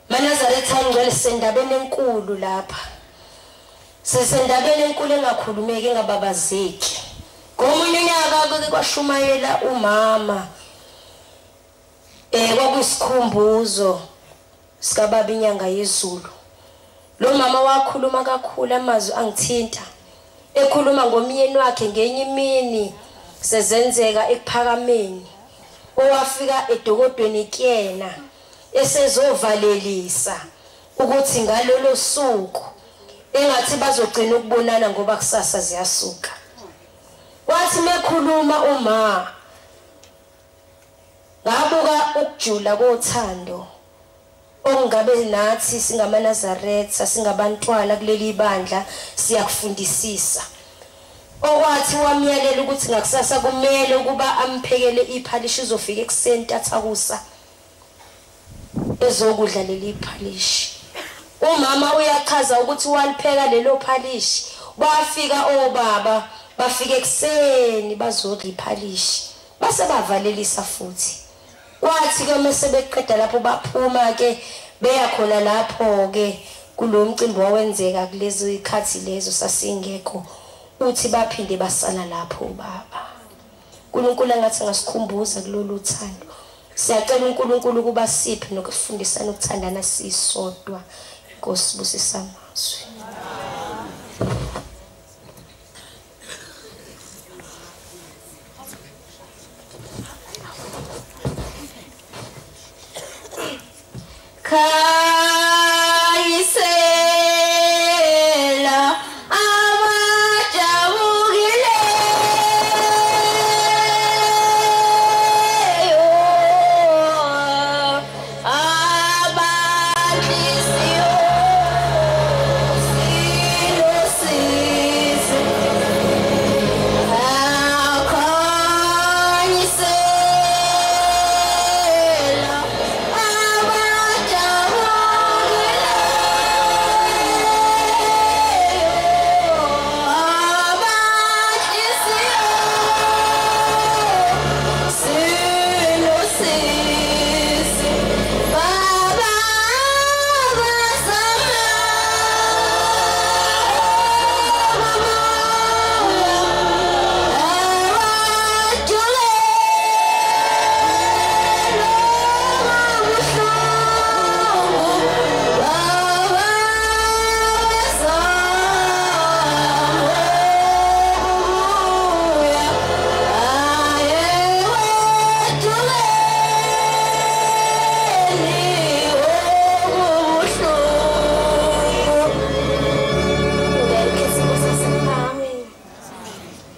Nazaretha ingcwele sendabeni enkulu lapha. Sesendabeni enkulu engakhulumeki engababazeki. Ngomunye unyaka kwashumayela umama kwakuyisikhumbuzo sikababa inyanga yezulu. Lo mama wakhuluma kakhulu amazwi angithinta. Ekhuluma ngomyeni wakhe ngenye imini sezenzeka ekuphakameni. Owafika edokodweni kuyena esezovalelisa ukuthi ngalolo suku engathi bazogcina ukubonana ngoba kusasa ziyasuka. Wathi mekhuluma uma ngabuka ukujula kothando ongabe nathi singama Nazaretha singabantwana kuleli ibandla siyakufundisisa. Okwathi wamyalela ukuthi ngakusasa kumele ukuba amphekele iphalishi izofika ekuseni tathakusa ezokudla leli phalishi. Umama uyachaza ukuthi walipheka lelo phalishi. Bafika obaba bafika ekuseni bazodla iphalishi. Base bavalelisa futhi. Kwathi ke mase beqeda lapho baphuma ke beya khona lapho ke kulomcimbi wawenzeka kulezi ikhathi lezo sasingekho. Uthi baphinde basala lapho baba. uNkulunkulu angathi ngasikhumbuza kulolu thando. Siyacela uNkulunkulu kuba siphe nokufundisana ukuthandana sisodwa. Nkosi busisa amazwi. Kayisela abajabukile abanhliziyo silosizi akayisela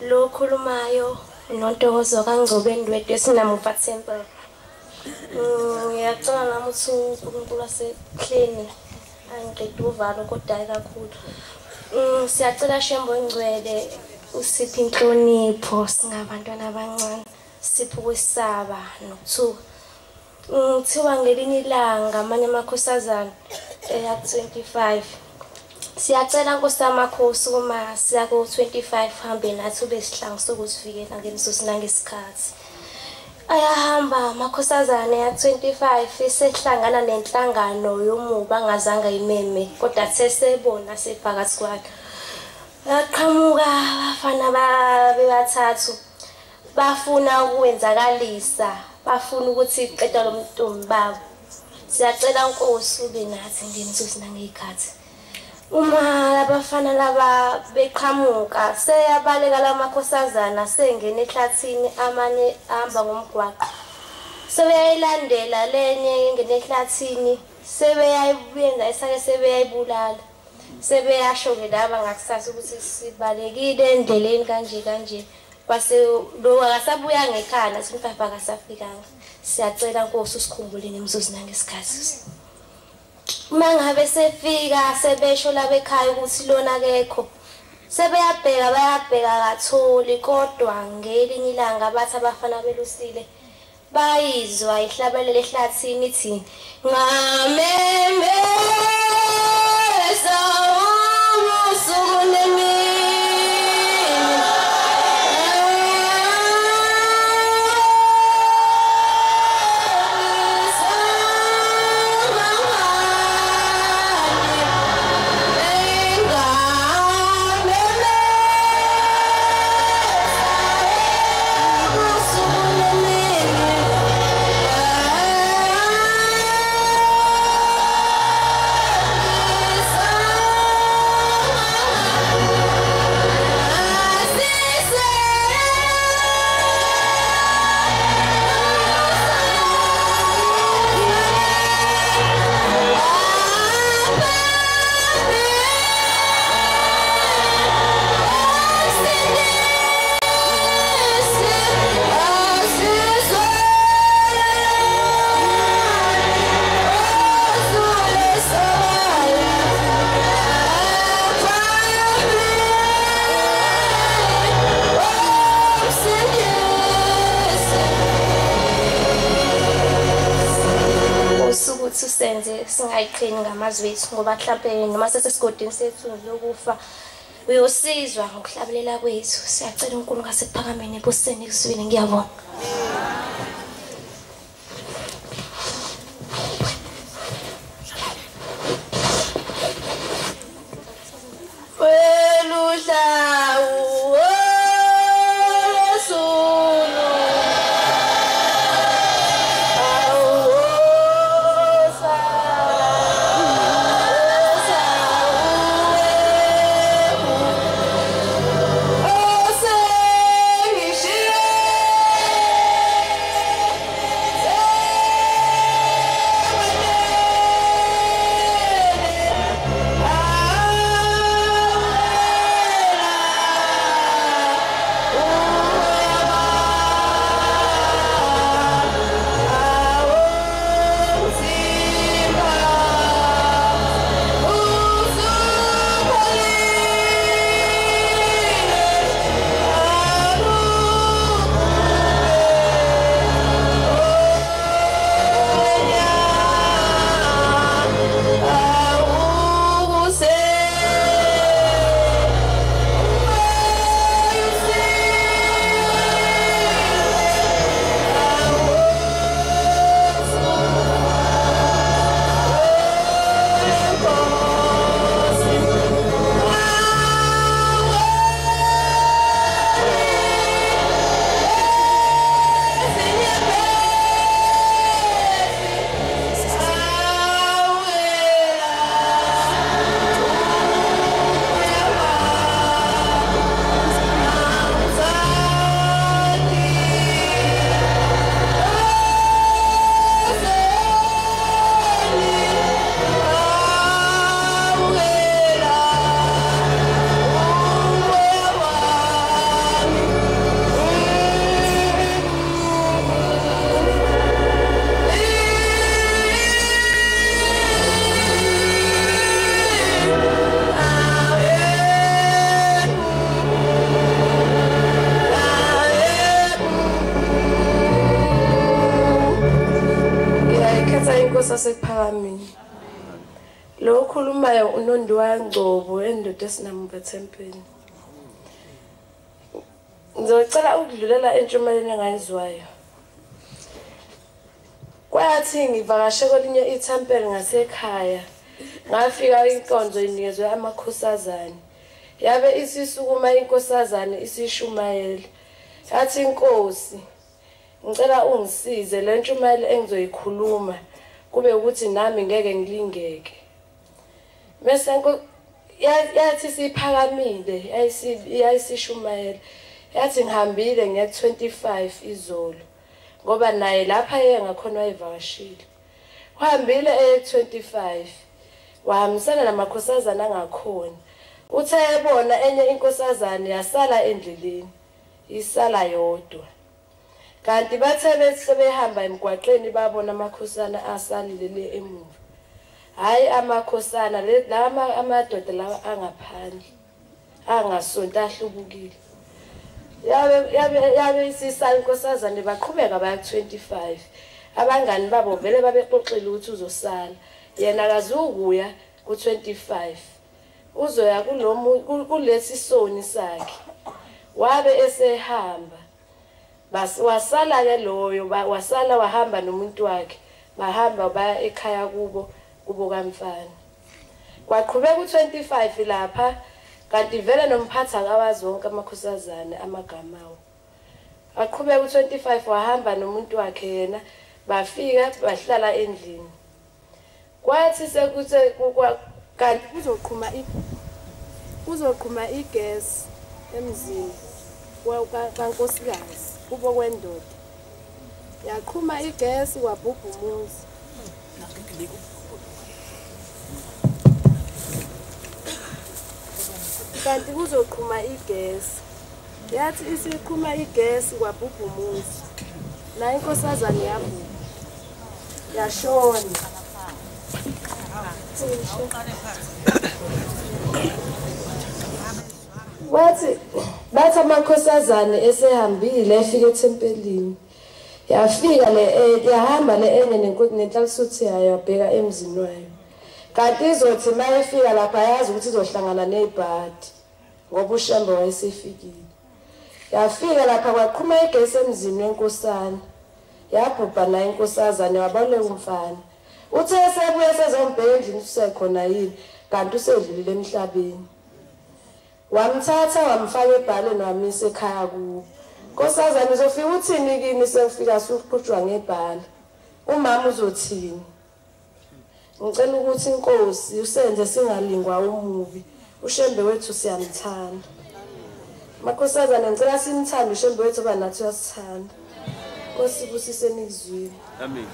lokhulumayo nontokozo kaNgcobeni wethu esinamuva temple. Ngiyacela nami ukuthi uNkulunkulu wasehleni angiqede uvalo kodwa kakhulu. Siyacela Shembo Ngcwele usiphe inhlonipho singabantwana abancane, siphe ukwesaba nokuthuka. Ngithiwa ngelinye ilanga amanye amakhosazana eya 25 Siyacela Nkosi yamakhosi uma siya ku 25 hambe nathi ubesihlangu sokusivikela ngemzuzu nangesikhathi. Ayahamba amakhosazana ya 25 isehlangana nenhlangano yomuba angazange imeme kodwa sesebona sephakathi kwakhe. Yaqhamuka abafana bebathathu bafuna ukwenzakalisa, bafuna ukuthi iqeda lo mntombi babo. Siyacela Nkosi ube nathi ngemzuzu nangezikhathi. Uma abafana laba beqhamuka seyabaleka lamakhosazana sengena ehlathini amanye ahamba ngomgwaqo. Sebeyayilandela lenye engene ehlathini sebeyayiyenza isake sebeyayibulala. Sebeyasho ke laba ngakusasa ukuthi sibalekile endleleni kanje. Base lo akasabuya ngekhaya nasimfafa akasafikanga. Siyacela Nkosi usikhumbule ngemzuzu nangesikhathi. Mangabe sefika sebesho labekhaya ukuthi lona kekho. Bayabheka katholi kodwa ngelinye ilanga bathi abafana belusile bayizwa ihlabelele ehlathini ithi ngameme sawusukunemi. Senze singayiqhini ngamazwi ethu ngoba mhlawumbe noma sesesigodini sethu lokufa uyosizwa ngokuhlabelela kwethu. Siyacela uNkulunkulu ngasephakameni ebuseni kusibile ngiyabonga. okhulumayo uNondiwa Ngcobo endoda esinamva eThempeni. Ngizocela ukudlulela entshumayelweni engayizwayo. Kwathi ngivakashe kwelinye ithempeli ngasekhaya. Ngafika inkonzo inikezwe amakhosazana. Yabe isisukuma inkosazana isishumayela. Yathi inkosi, ngicela ungisize le ntshumayelo engizoyikhuluma kube ukuthi nami ngeke ngilingeke. Bese yathi siphakamile yayisishumayela. Yathi ngihambile ngiya 25 izolo ngoba naye lapha ngakhona wayivakashile. Uhambile 25 wahambisana namakhosazana angakhona. Uthe ebona enye inkosazana yasala endleleni, isala yodwa. Kanti bathe sebehamba emgwaqeni babona amakhosana asalile le emuva. Hayi amakhosana lama amadoda lawa angaphandle angasonto ahlubukile. Yabe isisala inkosazana baqhubeka baya 25. Abangani babo vele babexoxile ukuthi uzosala. Yena akazukuya ku 25. Uzoya kulesi soni sakhe. Wabe esehamba. Wasala ke loyo wasala wahamba nomuntu wakhe. Bahamba baya ekhaya kubo kamfana. Kwaqhubeka ku 25 lapha. Kanti vele nomphatha akawazi wonke amakhosazana amagamawo. Aqhubeka ku 25 wahamba nomuntu wakhe yena bafika bahlala endlini. Kwathi sekuthe kanti kuzoqhuma igas emzini kaNkosikazi kubo kwendoda. Yaqhuma igas wabhubha umuzi. Kanti kuzoqhuma igas. Yathi isiqhuma igas wabhubha umuzi. La inkosazana yabhubha. Yashona. Bathi amakhosazana esehambile efika eThempelini. Yafika yahamba enye nenhlansuthi yayo yabheka emzini wayo. Kanti izothi mayefika lapha yazi ukuthi izohlangana nezibhadi ngoba uShambe wayesefikile. Yafika lapha kwaqhuma igesi emzini wenkosana. Yabhubha nayo inkosazana wabaleka umfana. Uthe sebuye sezombheka endlini usekhona yini kanti usedlulile emhlabeni. Wamthatha wamfaka ebhaleni wamisa ekhaya kuwo. Nkosazana uzofika uthini kini sefika suqhutshwa ngebhala. Umama uzothini? Ngicela ukuthi inkosi usenze singalingwa umubi. uShembe wethu siyamthanda. Makhosazana ngicela simthande uShembe wethu oba nathi uyasithanda. Nkosi busise nizwile. Amen.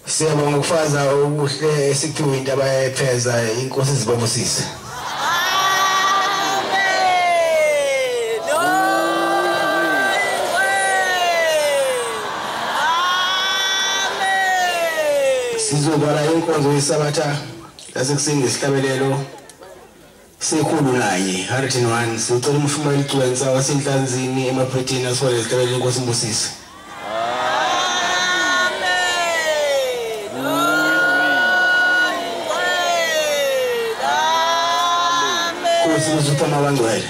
Siyabonga ukufaza ubuhle esikhiwe indaba yapheza inkosi izibambusise. Sizobala inkonzo yesabatha yasekuseni isihlabelelo sekhulu nanye 101 sicela umshumeli Gcwensa wasenhlanzini emaphethini asole isihlabelelo inkosi imbusise. Sizutama bangcwele.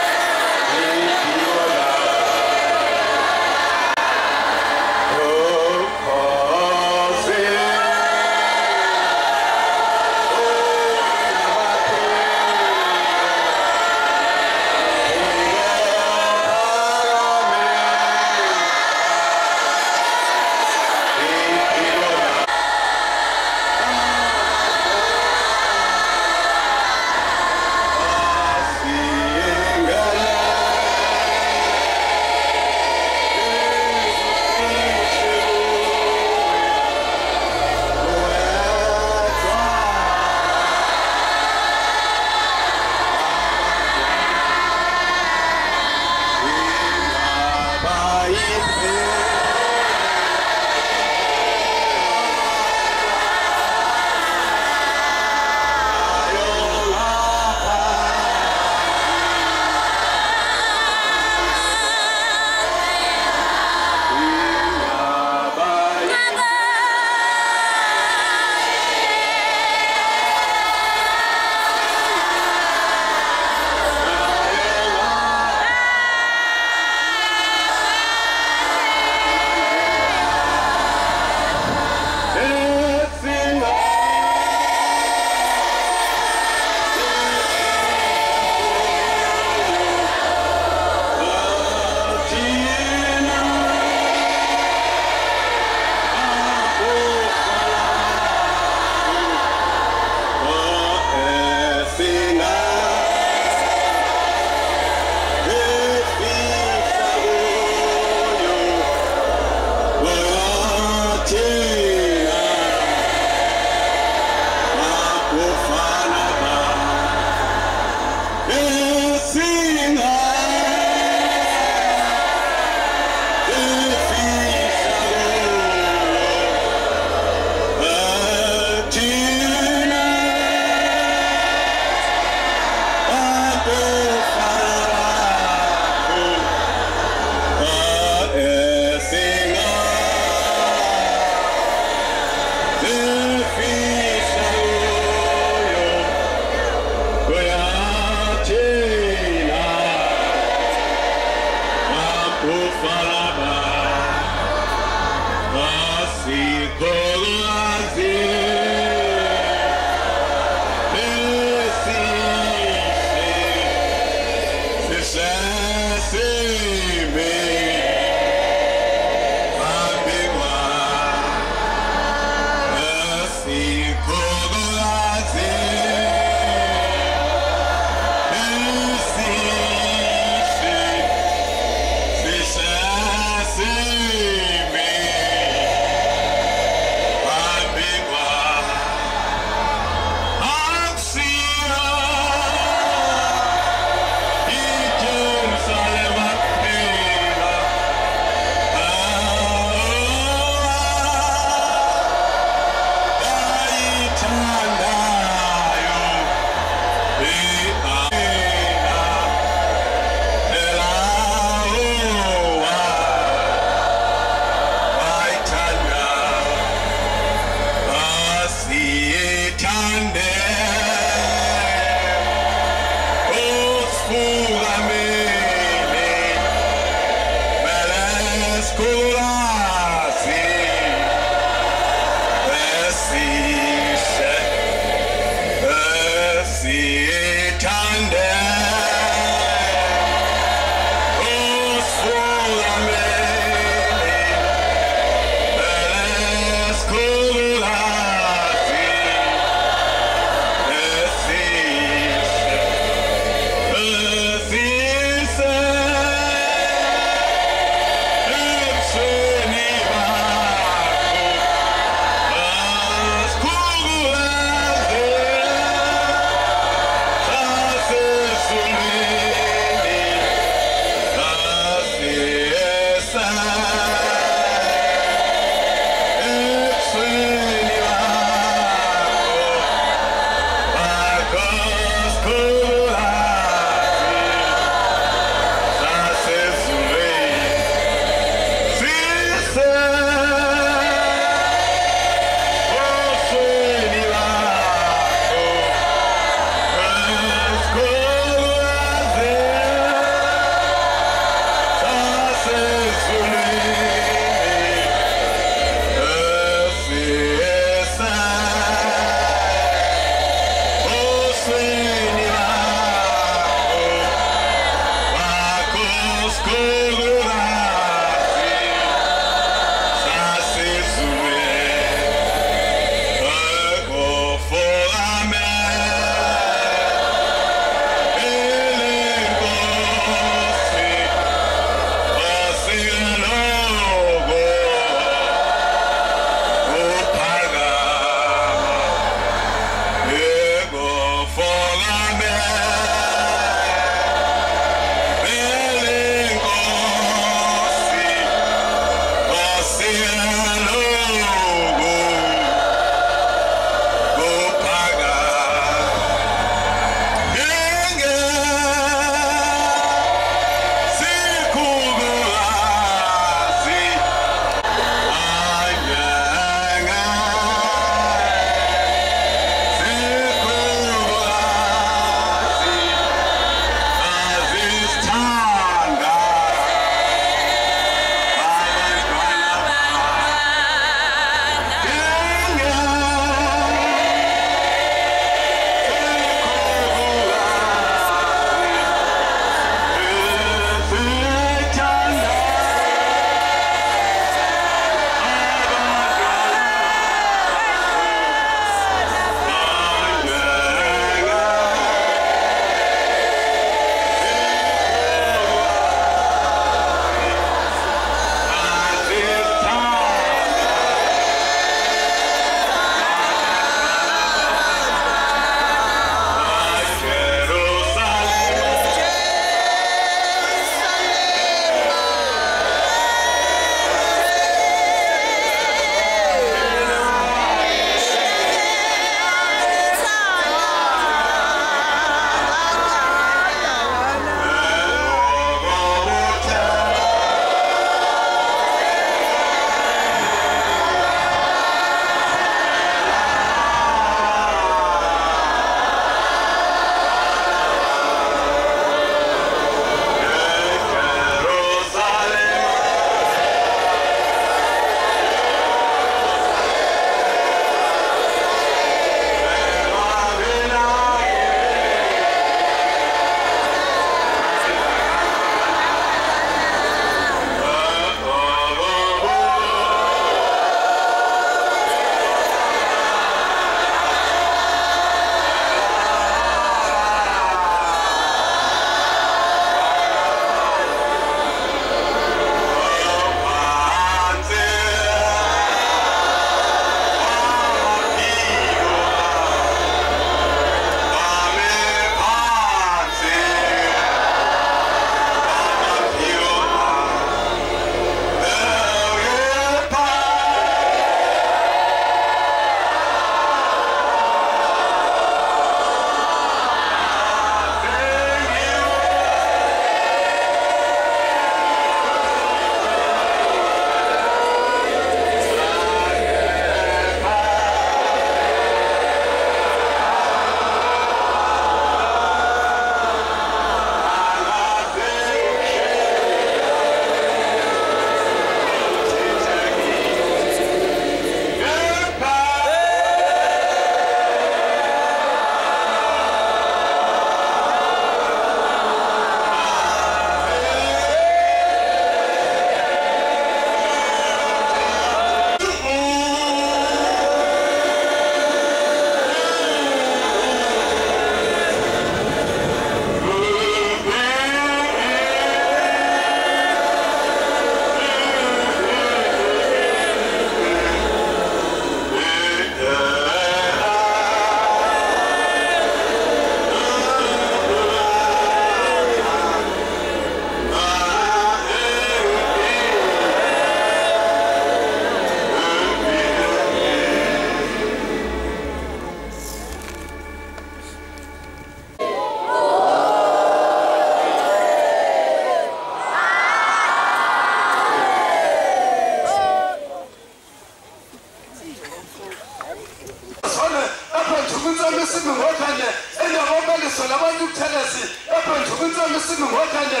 Sona apha ndukuntsama isimi ngokhande enabomeliso labantu ukuthelesi apha ndukuntsama isimi ngokhande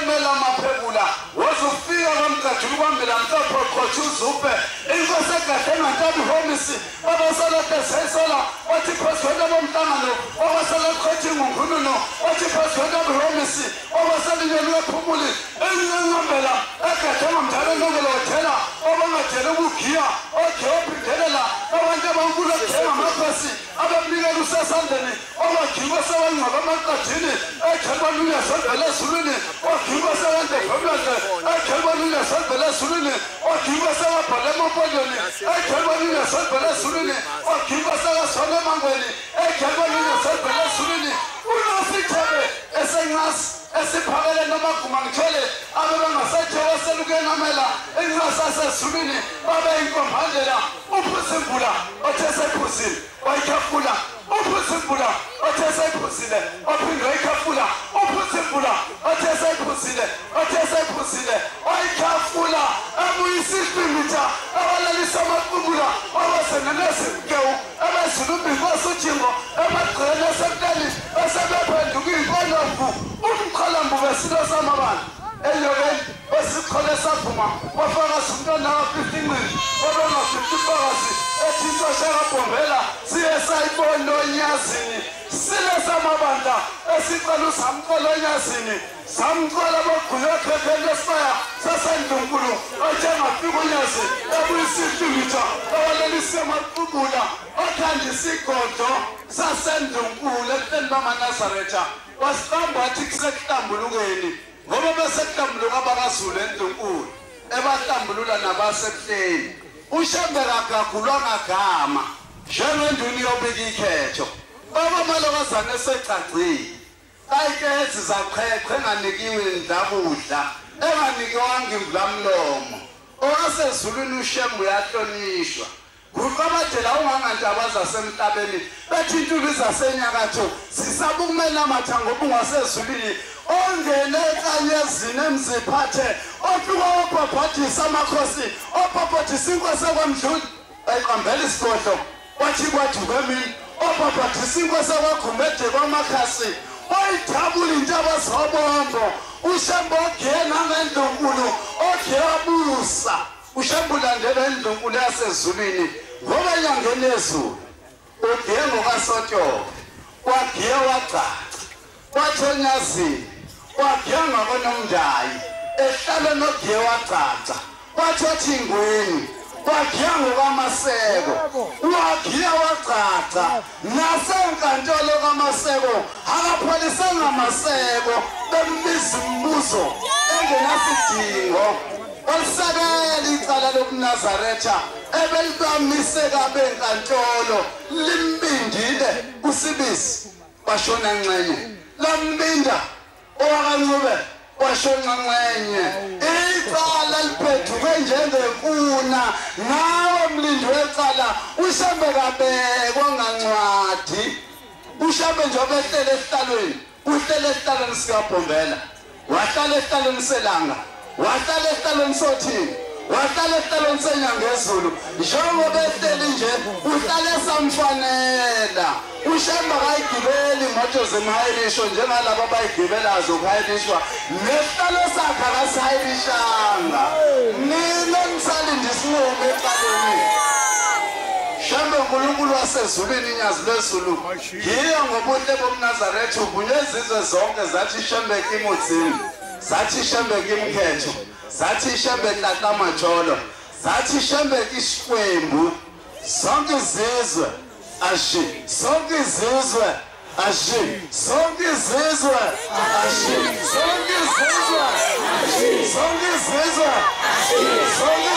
mela maphekula wazofika kamgajulu kwambela mhlopho khothi uzuphe inkosi egade engantabi homisi babasala tesesola wathi phoswena bomhlangano wabasala khothi ngunghununo wathi phoswena bomisi wabasala inyelwe phumuli enqambela egade ngamdala nongolo wathela obangathela ukugiya okhophindelela abantu abankulu ekuthenga amakhasi abamnikela usesandleni obagiwa sewangcwaba amaqadini ekhelbalunya sendlela ezulwini ogiwa sewende phemlandle ekhelbalunya sendlela ezulwini ogiwa sewabhala emapolweni ekhelbalunya sendlela ezulwini ogiwa sewasona emangweni ekhelbalunya sendlela ezulwini unosithebe esencasi esiphakele nomaguma ngithole abebangasethiwa selukenamela engasasezulwini babe inkombandlela uphusimbula othe sephuzile wayikhafula uphusimbula othe sephuzile ophinde wayikhafula uphusimbula othe sephuzile wayikhafula abuyisisimitha abalalisa amaqumbula abasenelesimkewu abezulumbingosujingo abagqele esekuteni esebephenduka iy'nkonovu umqhalambu besilo samabala enyokeni wesiqhole savuma wafakazi umntwana ka-50 nqini wabenga-50 fakazi ethi intosha siye sayibona onyazini sile samabandla esicela usamqola onyazini samqola bogqunywe ekhekheni lesibaya sasendunkulu otshengafika unyazi ebuyisihlumitha owalelise amaqubula othandisa igodo sasendunkulu ekuteni bamanazaretha wasiqamba wathi kusekuhlambulukeni ngoba besekuhlambuluka abakazulu endunkulu ebahlambulula nabasebuhleni ushambeka kagulwa ngagama njengenduni yobika ikhetho babamalokazana esecacile ayikezi zaqheqhe enganikiwe ndabudla enganikiwanga imvlamlomo owasezulwini ushembu yahlonishwa kuqabadela unganganjaba zasemhlabeni bethi intuli zasenyakatho zisaba ukumela matha ngoba ungasezulwini ongene ekanyezini emziphathe ofika wabhabhathisa amakhosi obhabhathisa inkosi ekwamdluli ayiqambela isigodlo wathi kwaduka emini obhabhathisa inkosi ekwagumede kwamakhasi oyithabula intaba zobombo ushembu ogiye nangendunkulu ogiye wabusa ushembu ulandela endunkulu yasezulwini ngoba enyangeni ezulu ugiye ngokasotyobe wagiye wagcaca wathi onyazini wagiye ngakonomndayi ehlala nogiye wagcaca wathi wathi ingweni wagiye ngokamaseko wagiye wagcaca nasenkantolo kamaseko akapholisanga amaseko bembiza umbuzo engenasidingo walisekela icala lobunazaretha ebelibamiseka benkantolo limbindile usibisi washona nxenye lambinda owakancube washona nxenye icala liphethuke njengekuna nawe mlindi wecala ushambe kabekwa ngancwadi ushambe njengoba ehlele esihlalweni uhlele esihlalweni sikabhombela wahlala esihlalweni selanga wahlala esihlalweni sothini wahlala esihlalweni senyangezulu njengoba ehleli nje uhlala esamfanela ushemba kayigibeli imoto zemhayilisho njengalabo abayigibelazo ukuhayilishwa nesihlalo sakhe akasihayilishanga mina ngisalinde isinqumo ecaleni shambe uNkulunkulu wasezulwini inyazi lwezulu yiyo ngobuhle bomnazaretha ubunye izizwe zonke zathi shembeke imudzini zathi shembeke imkhetho zathi shembeke hlakamajolo zathi shembeke isiqwembu zonke izizwe ashi zonke izizwe ashi zonke izizwe ashi zonke izizwe ashi zonke izizwe ashi zonke